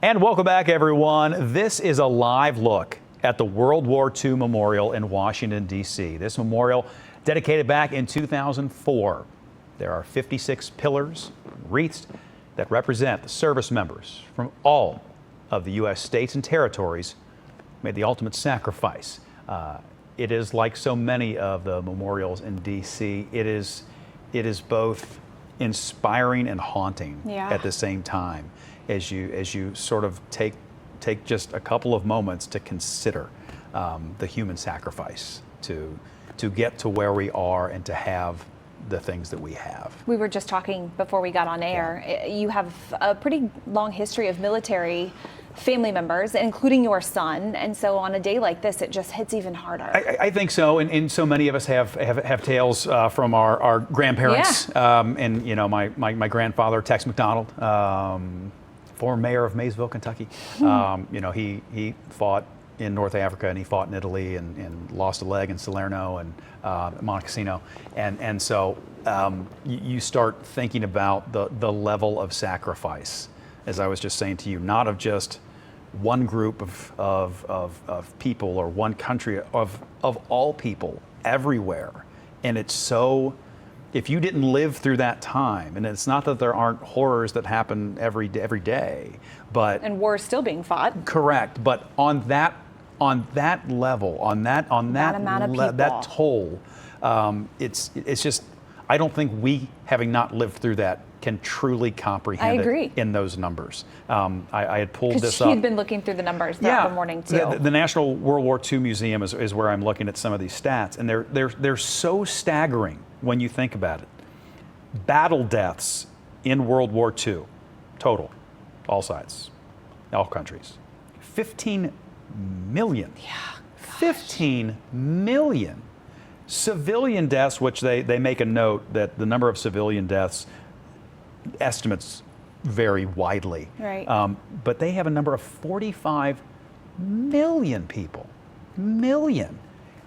And welcome back, everyone. This is a live look at the World War II Memorial in Washington, D.C. This memorial, dedicated back in 2004. There are 56 pillars, wreaths that represent the service members from all of the U.S. states and territories who made the ultimate sacrifice. It is like so many of the memorials in D.C. It is both inspiring and haunting at the same time, as you sort of take just a couple of moments to consider the human sacrifice to get to where we are and to have the things that we have. We were just talking before we got on air. Yeah. You have a pretty long history of military family members, including your son, and so on a day like this, it just hits even harder. I think so, and so many of us have tales from our grandparents, and you know, my grandfather, Tex McDonald, former mayor of Maysville, Kentucky. You know, he fought in North Africa, and he fought in Italy, and lost a leg in Salerno and Monte Cassino, and so you start thinking about the level of sacrifice, as I was just saying to you, not of just one group of people or one country, of all people everywhere. And it's so, if you didn't live through that time, and it's not that there aren't horrors that happen every day, but and war is still being fought. Correct, but on that level, on that amount of people, that toll, it's just, I don't think we, having not lived through that, can truly comprehend it in those numbers. I had pulled this up. Because she'd been looking through the numbers throughout the morning too. The National World War II Museum is where I'm looking at some of these stats, and they're so staggering when you think about it. Battle deaths in World War II, total, all sides, all countries, 15 million. Yeah. Gosh. 15 million. Civilian deaths, which they make a note that the number of civilian deaths, estimates vary widely. Right. But they have a number of 45 million people. Million.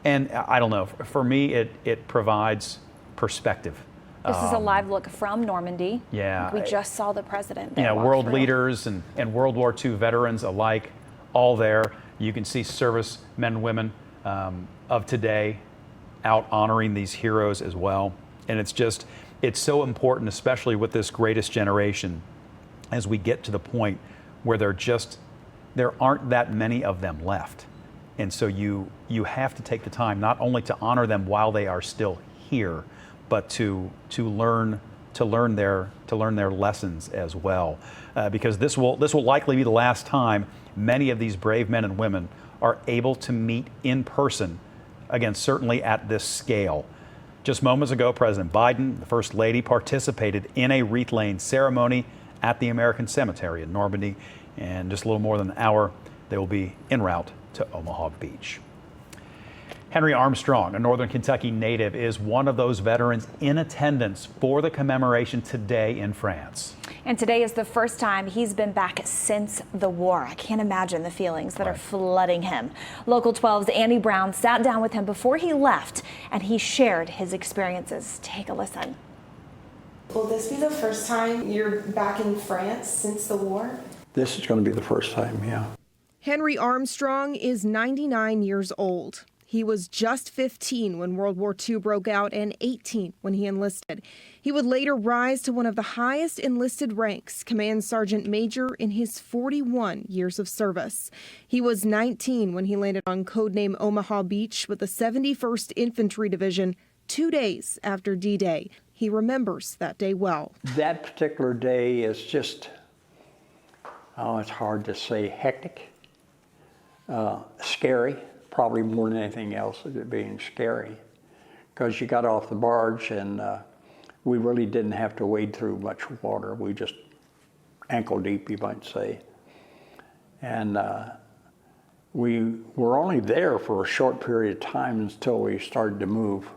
And I don't know, for me, it provides perspective. This is a live look from Normandy. Yeah. We just saw the president. Yeah, world leaders and World War II veterans alike, all there. You can see service men and women of today out honoring these heroes as well. And it's so important, especially with this greatest generation, as we get to the point where there aren't that many of them left. And so you have to take the time not only to honor them while they are still here, but to learn their lessons as well, because this will likely be the last time many of these brave men and women are able to meet in person, again, certainly at this scale. Just moments ago, President Biden, the First Lady, participated in a wreath-laying ceremony at the American Cemetery in Normandy, and just a little more than an hour, they will be en route to Omaha Beach. Henry Armstrong, a Northern Kentucky native, is one of those veterans in attendance for the commemoration today in France. And today is the first time he's been back since the war. I can't imagine the feelings that are flooding him. Local 12's Andy Brown sat down with him before he left, and he shared his experiences. Take a listen. Will this be the first time you're back in France since the war? This is going to be the first time, yeah. Henry Armstrong is 99 years old. He was just 15 when World War II broke out and 18 when he enlisted. He would later rise to one of the highest enlisted ranks, Command Sergeant Major, in his 41 years of service. He was 19 when he landed on codename Omaha Beach with the 71st Infantry Division 2 days after D-Day. He remembers that day well. That particular day is just, it's hard to say, hectic, scary. Probably more than anything else, it being scary, because you got off the barge and we really didn't have to wade through much water. We just ankle deep, you might say. And we were only there for a short period of time until we started to move.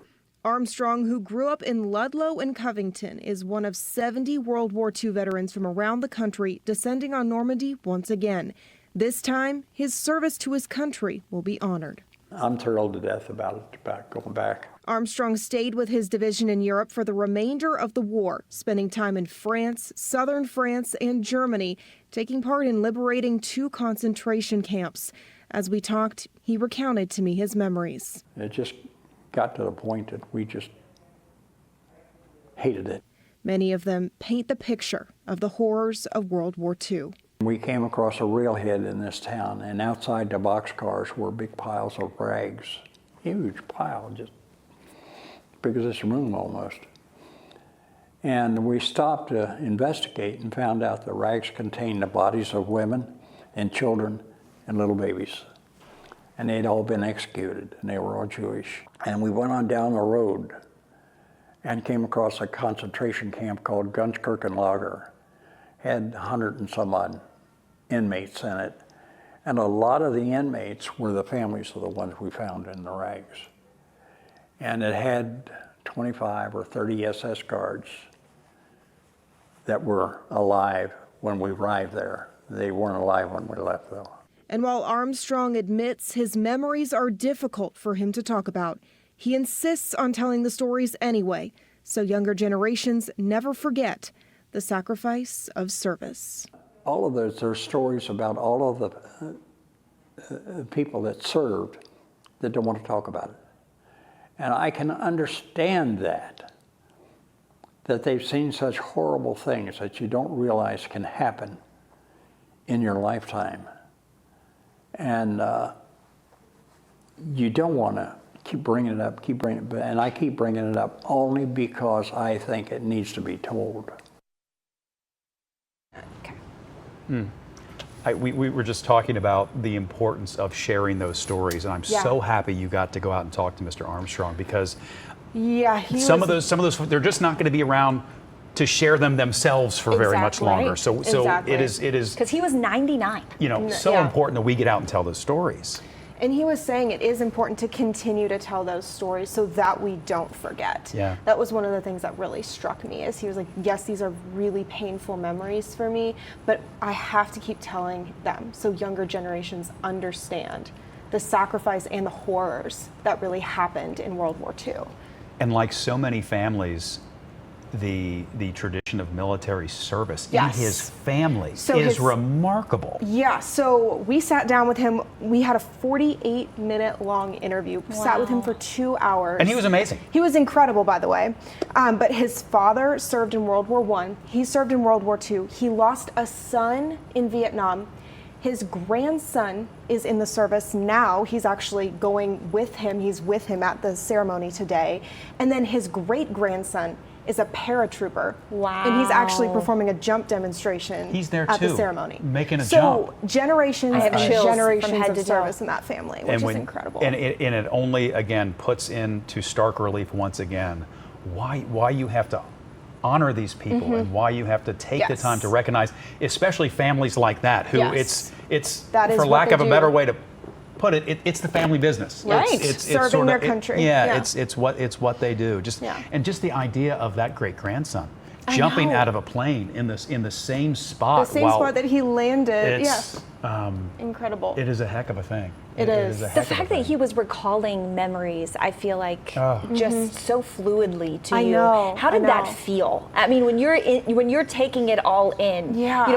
Armstrong, who grew up in Ludlow and Covington, is one of 70 World War II veterans from around the country descending on Normandy once again. This time, his service to his country will be honored. I'm thrilled to death about going back. Armstrong stayed with his division in Europe for the remainder of the war, spending time in France, southern France, and Germany, taking part in liberating 2 concentration camps. As we talked, he recounted to me his memories. It just got to the point that we just hated it. Many of them paint the picture of the horrors of World War II. We came across a railhead in this town, and outside the boxcars were big piles of rags. Huge pile, just big as this room almost. And we stopped to investigate and found out the rags contained the bodies of women and children and little babies. And they'd all been executed, and they were all Jewish. And we went on down the road and came across a concentration camp called Gunskirchen. Had 100 and some odd inmates in it. And a lot of the inmates were the families of the ones we found in the rags. And it had 25 or 30 SS guards that were alive when we arrived there. They weren't alive when we left, though. And while Armstrong admits his memories are difficult for him to talk about, he insists on telling the stories anyway, so younger generations never forget the sacrifice of service. All of those, there's stories about all of the people that served that don't want to talk about it. And I can understand that they've seen such horrible things that you don't realize can happen in your lifetime. And you don't want to keep bringing it up, and I keep bringing it up only because I think it needs to be told. We were just talking about the importance of sharing those stories, and I'm so happy you got to go out and talk to Mr. Armstrong, because some of those they're just not going to be around to share them themselves for very much longer. So it is because he was 99. So important that we get out and tell those stories. And he was saying it is important to continue to tell those stories so that we don't forget. Yeah. That was one of the things that really struck me, is he was like, yes, these are really painful memories for me, but I have to keep telling them so younger generations understand the sacrifice and the horrors that really happened in World War II. And like so many families, the tradition of military service in his family is remarkable. Yeah, so we sat down with him. We had a 48-minute long interview. Wow. Sat with him for 2 hours. And he was amazing. He was incredible, by the way. But his father served in World War I. He served in World War II. He lost a son in Vietnam. His grandson is in the service now. He's actually going with him. He's with him at the ceremony today. And then his great-grandson is a paratrooper. Wow. And he's actually performing a jump demonstration He's there at too, the ceremony. making a jump. So generations I have and chills from generations head of to toe. service in that family, which is incredible. And it only, again, puts into stark relief once again why you have to honor these people and why you have to take the time to recognize, especially families like that, who it's That is for what lack they of a do. better way to put it, it's the family business. Right. It's Serving sorta- their country. Yeah. It's what they do. And just the idea of that great grandson jumping know. out of a plane in the same spot. The same spot that he landed. It's Incredible. It is a heck of a thing. It is. a The heck of a fact that thing. he was recalling memories, I feel like just so fluidly to I you. know, How did I that know. feel? I mean, when you're taking it all in,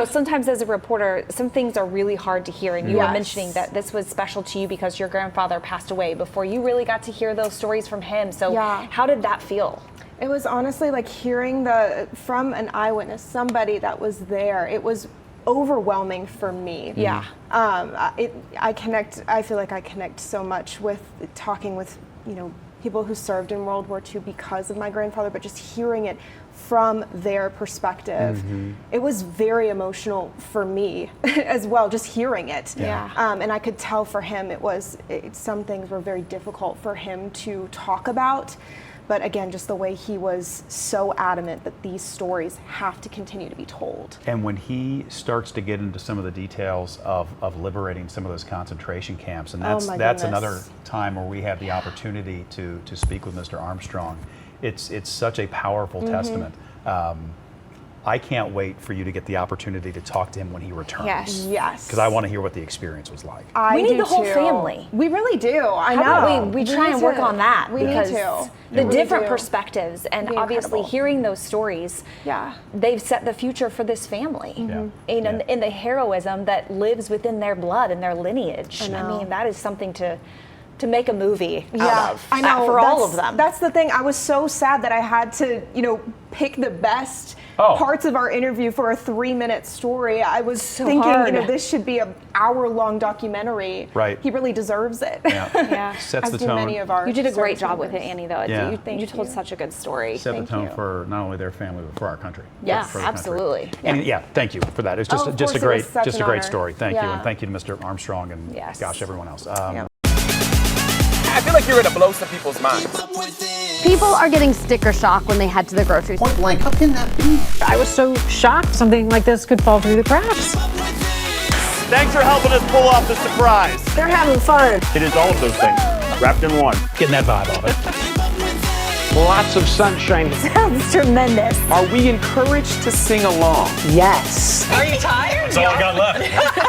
sometimes as a reporter, some things are really hard to hear. And you were mentioning that this was special to you because your grandfather passed away before you really got to hear those stories from him. So how did that feel? It was honestly like hearing from an eyewitness, somebody that was there. It was overwhelming for me. Yeah. I feel like I connect so much with talking with, people who served in World War II because of my grandfather, but just hearing it from their perspective. It was very emotional for me as well, just hearing it. And I could tell for him some things were very difficult for him to talk about. But again, just the way he was so adamant that these stories have to continue to be told. And when he starts to get into some of the details of liberating some of those concentration camps, and that's another time where we have the opportunity to speak with Mr. Armstrong. It's such a powerful testament. I can't wait for you to get the opportunity to talk to him when he returns. Yes. Yes. Because I want to hear what the experience was like. We need do the whole too. family. We really do. I How know. about we try and work on that? We because need to. the We really different do. perspectives and Be obviously incredible. hearing those stories, Yeah. they've set the future for this family. Yeah. And the heroism that lives within their blood and their lineage. I know. mean, that is something to make a movie out Yeah, of. I know. For all of them. That's the thing. I was so sad that I had to, pick the best parts of our interview for a 3-minute story. I was thinking, hard. this should be an hour-long documentary. Right. He really deserves it. Yeah. Yeah. Sets As the do tone. many of our You did a great service job with it, members. Annie, though. Yeah. You told such a good story. Set the Thank tone you. for not only their family, but for our country. Yeah, For the country. absolutely. And yeah, thank you for that. It's just Oh, of just a course, it great was such an great honor. story. Thank you, Yeah. and thank you to Mr. Armstrong and Yes. gosh, everyone else. I feel like you're gonna blow some people's minds. People are getting sticker shock when they head to the grocery store. Point blank, how can that be? I was so shocked something like this could fall through the cracks. Thanks for helping us pull off the surprise. They're having fun. It is all of those things wrapped in one. Getting that vibe off it. Lots of sunshine. Sounds tremendous. Are we encouraged to sing along? Yes. That's all I got left.